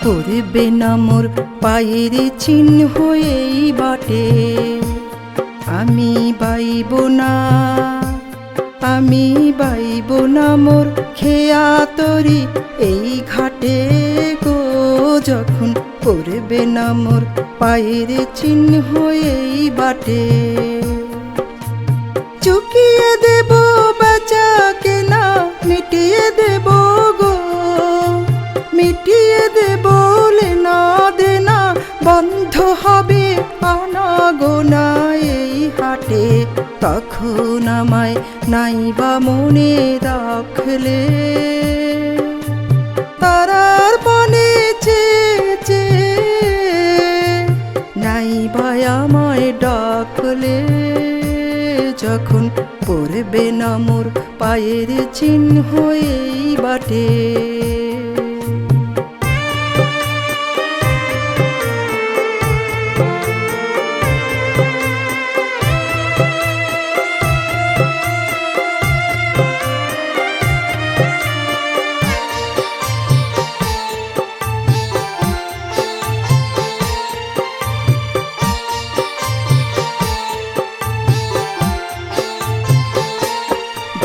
পড়বে না মোর পায়ের চিহ্ন এই বাটে। আমি বাইব না, আমি বাইব না মোর খেয়া তরি এই ঘাটে গো, যখন পড়বে না মোর পায়ের চিহ্ন এই বাটে। চুকিয়ে দেব বেচা কেনা, মিটিয়ে দেব গো, মিটিয়ে দেব লেনা দেনা, বন্ধ হবে আনা গোনা এই হাটে। তখন আমায় নাইবা মনে রাখলে, তারার পানে চেয়ে নাইবা আমায় ডাকলে, যখন পড়বে না মোর পায়ের চিহ্ন এই বাটে।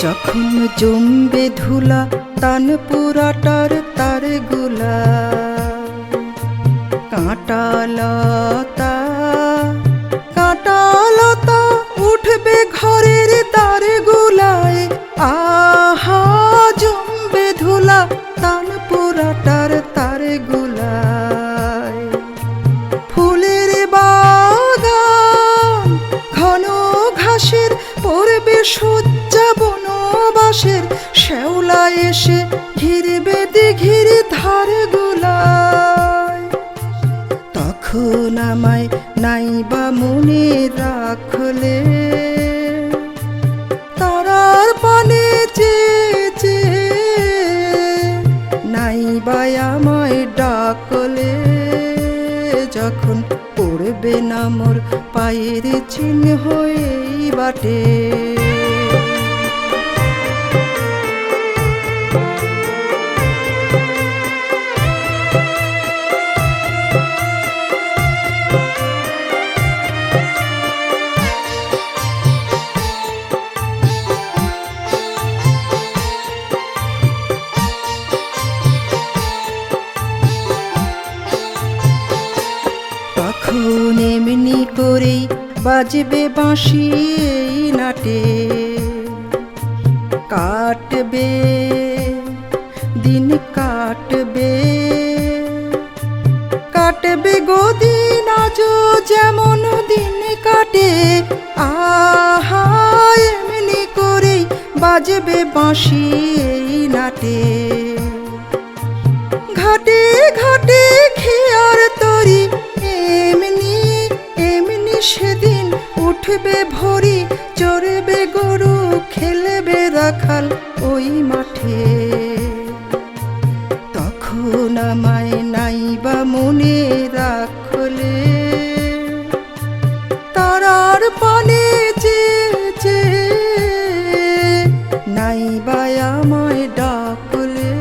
যখন জমবে ধুলা তান পুরাটার তার গুলা, কাঁটালতা কাঁটালতা উঠবে ঘরের তার গুলায়, আহা জমবে ধুলা তান পুরাটার তার গুলায়। ফুলের বাগান ঘন ঘাসের পড়বে সজ্জা বনবাসের, শ্যাওলা এসে ঘিরবে দিঘির ধার গুলায়। তখন আমায় নাইবা মনে রাখলে, তারার পানে চেয়ে নাইবা আমায় ডাকলে, যখন পড়বে না মোর পায়ের চিহ্ন এই বাটে। তখন এমনি করেই বাজবে বাঁশি এই নাটে, কাটবে দিন কাটবে, কাটবে গদিন আজও যেমন দিন কাটে। আহা এমনি করেই বাজবে বাঁশি এই নাটে, ঘাটে ঘাটে খেয়ার তরি এমনি এমনি সেদিন উঠবে ভরি, চড়বে গরু খেলবে রাখাল ওই মাঠে। তখন আমায় নাইবা মনে রাখলে, তারার পানে চেয়ে নাইবা আমায় ডাকলে,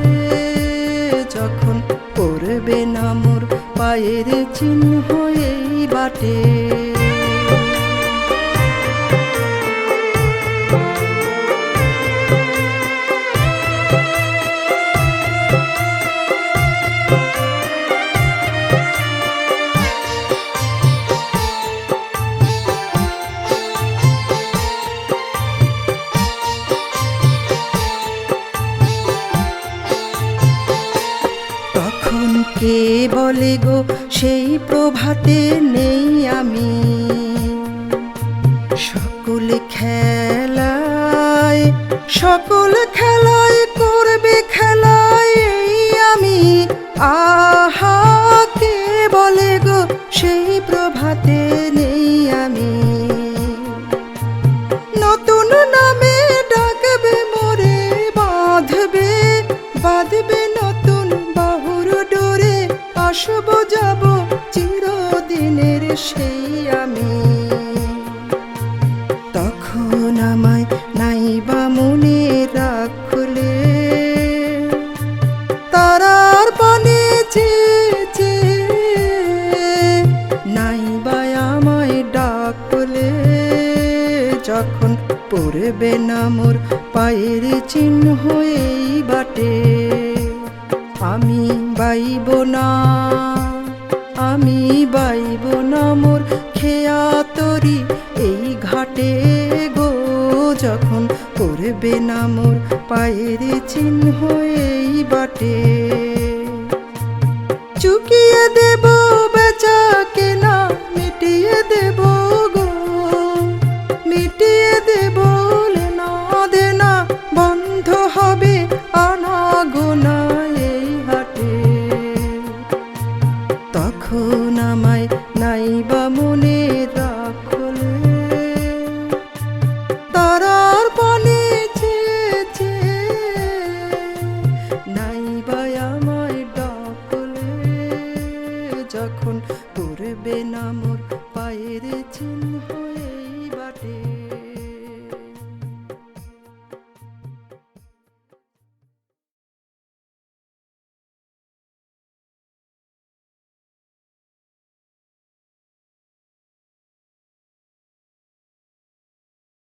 যখন পড়বে না মোর পায়ের চিহ্ন এই বাটে। কে বলে গো সেই প্রভাতে নেই আমি, সকল খেলায় সকল খেলায় করবে খেলায় এই আমি। আহা কে বলে গো সেই প্রভাতে নেই আমি, নতুন নামে ডাকবে মোরে, বাঁধবে বাঁধবে নতুন বাহুর ডোরে, আসব যাব চিরদিনের সেই আমি। তখন আমায় নাইবা মনে রাখলে, তারার পানে চেয়ে নাই বা আমায় ডাকলে, যখন পড়বে না মোর পায়ের চিহ্ন এই বাটে। আমি বাইব না, আমি বাইব না মোর খেয়া তরি এই ঘাটে গো, যখন পড়বে না মোর পায়ের চিহ্ন এই বাটে। চুকিয়ে দেব বেচা কেনা, মিটিয়ে দেব গো, মিটিয়ে দেব লেনা দেনা, বন্ধ হবে আনাগোনা এই হাটে। তখন আমায় নাইবা মনে রাখলে, তারার পানে চেয়েছে নাইবা আমায় ডাকলে, যখন পড়বে না মোর পায়ের চিহ্ন।